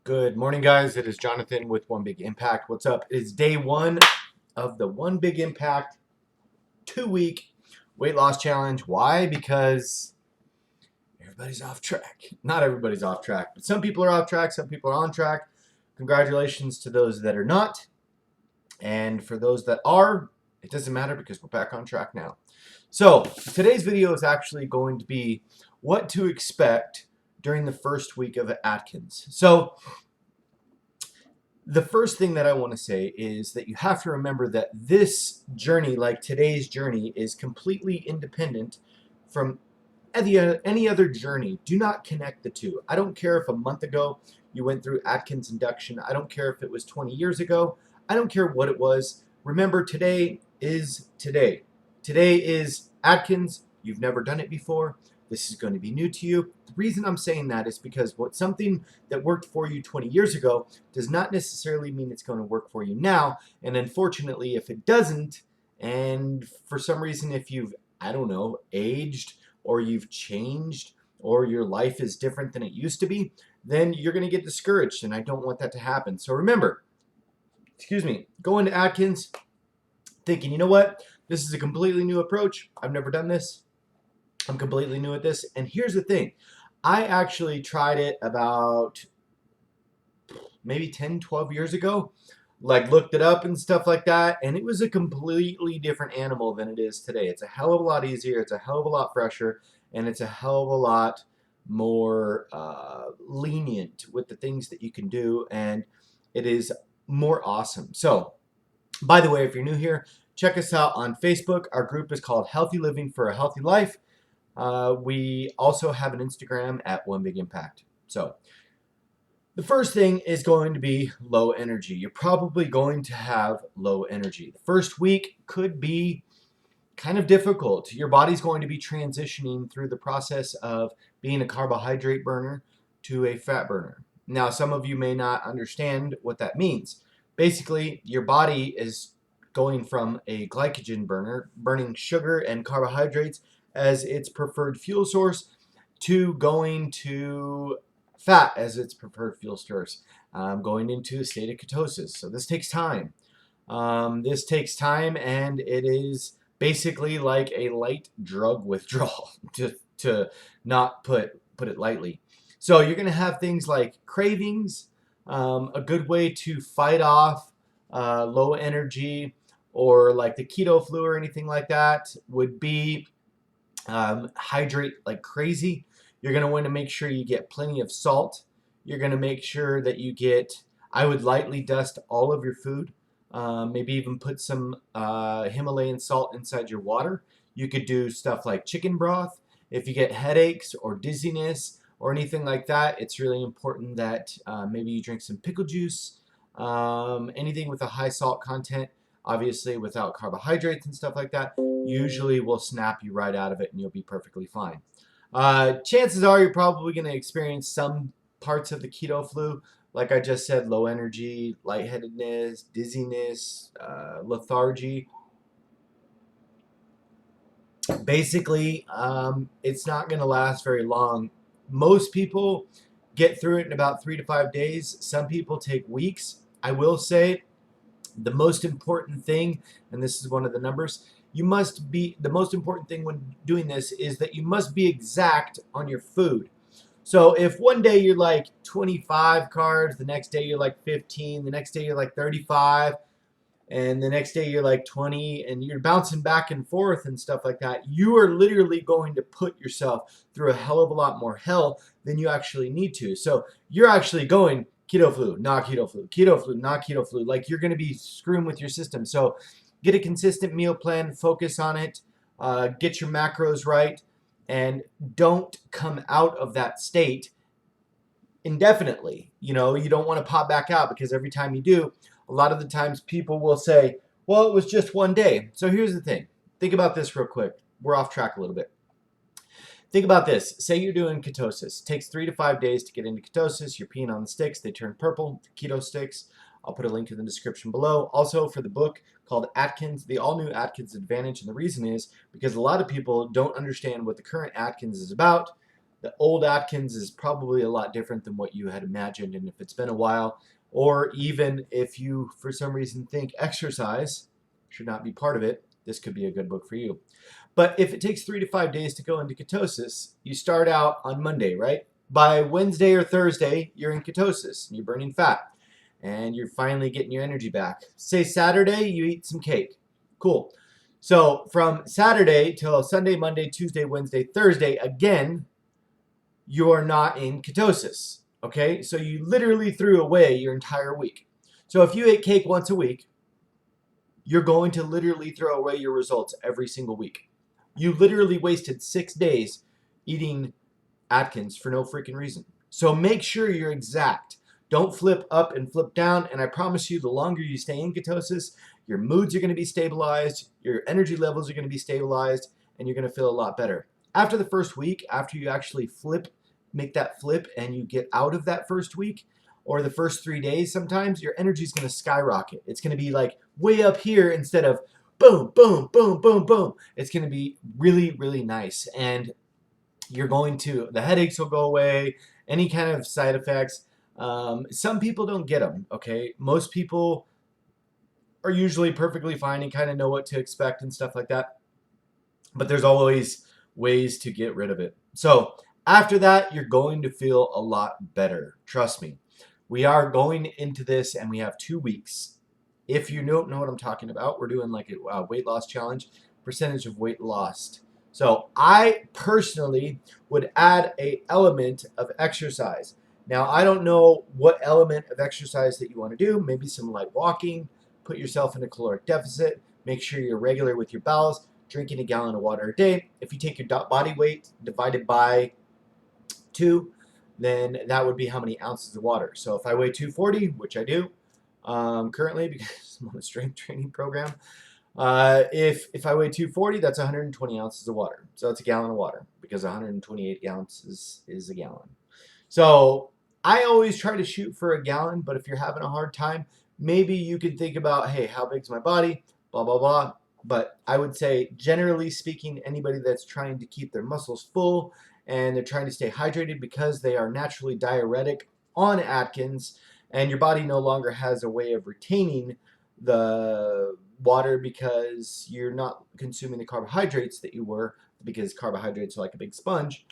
Good morning, guys. It is Jonathan with One Big Impact. What's up? It's day one of the One Big Impact 2-week weight loss challenge. Why? Because everybody's off track. Not everybody's off track, but some people are off track, some people are on track. Congratulations to those that are not. And for those that are, it doesn't matter because we're back on track now. So today's video is actually going to be what to expect during the first week of Atkins. So the first thing that I want to say is that you have to remember that this journey, like today's journey, is completely independent from any other journey. Do not connect the two. I don't care if a month ago you went through Atkins induction. I don't care if it was 20 years ago. I don't care what it was. Remember, today is today. Today is Atkins. You've never done it before. This is going to be new to you. The reason I'm saying that is because something that worked for you 20 years ago does not necessarily mean it's going to work for you now. And unfortunately, if it doesn't, and for some reason, if you've, I don't know, aged, or you've changed, or your life is different than it used to be, then you're going to get discouraged, and I don't want that to happen. So remember, go into Atkins thinking, you know what, this is a completely new approach. I've never done this. I'm completely new at this. And here's the thing. I actually tried it about maybe 10, 12 years ago, like looked it up and stuff like that, and it was a completely different animal than it is today. It's a hell of a lot easier, it's a hell of a lot fresher, and it's a hell of a lot more lenient with the things that you can do, and it is more awesome. So, by the way, if you're new here, check us out on Facebook. Our group is called Healthy Living for a Healthy Life. We also have an Instagram at One Big Impact. So, the first thing is going to be low energy. You're probably going to have low energy. The first week could be kind of difficult. Your body's going to be transitioning through the process of being a carbohydrate burner to a fat burner. Now, some of you may not understand what that means. Basically, your body is going from a glycogen burner, burning sugar and carbohydrates as its preferred fuel source, to going to fat as its preferred fuel source, going into a state of ketosis. So this takes time. And it is basically like a light drug withdrawal, to not put it lightly. So you're going to have things like cravings. A good way to fight off low energy or like the keto flu or anything like that would be hydrate like crazy. You're going to want to make sure you get plenty of salt. You're going to make sure that you get, I would lightly dust all of your food. Maybe even put some Himalayan salt inside your water. You could do stuff like chicken broth. If you get headaches or dizziness or anything like that, it's really important that maybe you drink some pickle juice. Anything with a high salt content, obviously without carbohydrates and stuff like that, usually will snap you right out of it and you'll be perfectly fine. Chances are you're probably going to experience some parts of the keto flu. Like I just said, low energy, lightheadedness, dizziness, lethargy. Basically, it's not going to last very long. Most people get through it in about 3 to 5 days. Some people take weeks. I will say the most important thing, and this is one of the numbers, the most important thing when doing this is that you must be exact on your food. So if one day you're like 25 carbs, the next day you're like 15, the next day you're like 35, and the next day you're like 20, and you're bouncing back and forth and stuff like that, you are literally going to put yourself through a hell of a lot more hell than you actually need to. So you're actually going keto flu, not keto flu, keto flu, not keto flu. Like, you're going to be screwing with your system. So get a consistent meal plan, focus on it, get your macros right, and don't come out of that state indefinitely. You know, you don't want to pop back out, because every time you do, a lot of the times people will say, well, it was just one day. So here's the thing. Think about this real quick. We're off track a little bit. Think about this. Say you're doing ketosis. It takes 3 to 5 days to get into ketosis. You're peeing on the sticks. They turn purple, keto sticks. I'll put a link in the description below. Also, for the book called Atkins, the all-new Atkins Advantage. And the reason is because a lot of people don't understand what the current Atkins is about. The old Atkins is probably a lot different than what you had imagined. And if it's been a while, or even if you, for some reason, think exercise should not be part of it, this could be a good book for you. But if it takes 3 to 5 days to go into ketosis, you start out on Monday, right? By Wednesday or Thursday, you're in ketosis and you're burning fat and you're finally getting your energy back. Say Saturday, you eat some cake. Cool. So from Saturday till Sunday, Monday, Tuesday, Wednesday, Thursday, again, you're not in ketosis. Okay? So you literally threw away your entire week. So if you ate cake once a week, you're going to literally throw away your results every single week. You literally wasted 6 days eating Atkins for no freaking reason. So make sure you're exact. Don't flip up and flip down. And I promise you, the longer you stay in ketosis, your moods are going to be stabilized, your energy levels are going to be stabilized, and you're going to feel a lot better. After the first week, after you actually make that flip and you get out of that first week, or the first 3 days, sometimes your energy is going to skyrocket. It's going to be like way up here instead of boom, boom, boom, boom, boom. It's going to be really, really nice. And the headaches will go away, any kind of side effects. Some people don't get them, okay? Most people are usually perfectly fine and kind of know what to expect and stuff like that. But there's always ways to get rid of it. So after that, you're going to feel a lot better. Trust me. We are going into this and we have 2 weeks. If you don't know what I'm talking about, we're doing like a weight loss challenge, percentage of weight lost. So I personally would add an element of exercise. Now, I don't know what element of exercise that you want to do. Maybe some light walking, put yourself in a caloric deficit, make sure you're regular with your bowels, drinking a gallon of water a day. If you take your body weight divided by 2, then that would be how many ounces of water. So if I weigh 240, which I do currently because I'm on a strength training program, if I weigh 240, that's 120 ounces of water. So that's a gallon of water because 128 ounces is a gallon. So I always try to shoot for a gallon, but if you're having a hard time, maybe you could think about, hey, how big's my body? Blah, blah, blah. But I would say, generally speaking, anybody that's trying to keep their muscles full and they're trying to stay hydrated because they are naturally diuretic on Atkins, and your body no longer has a way of retaining the water because you're not consuming the carbohydrates that you were, because carbohydrates are like a big sponge,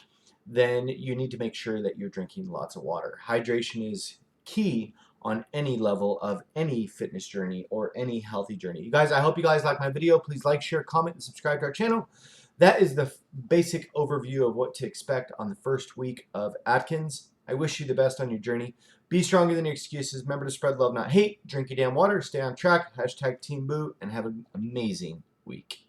then you need to make sure that you're drinking lots of water. Hydration is key on any level of any fitness journey or any healthy journey. You guys, I hope you guys like my video. Please like, share, comment, and subscribe to our channel. That is the basic overview of what to expect on the first week of Atkins. I wish you the best on your journey. Be stronger than your excuses. Remember to spread love, not hate. Drink your damn water. Stay on track. #TeamBoo, and have an amazing week.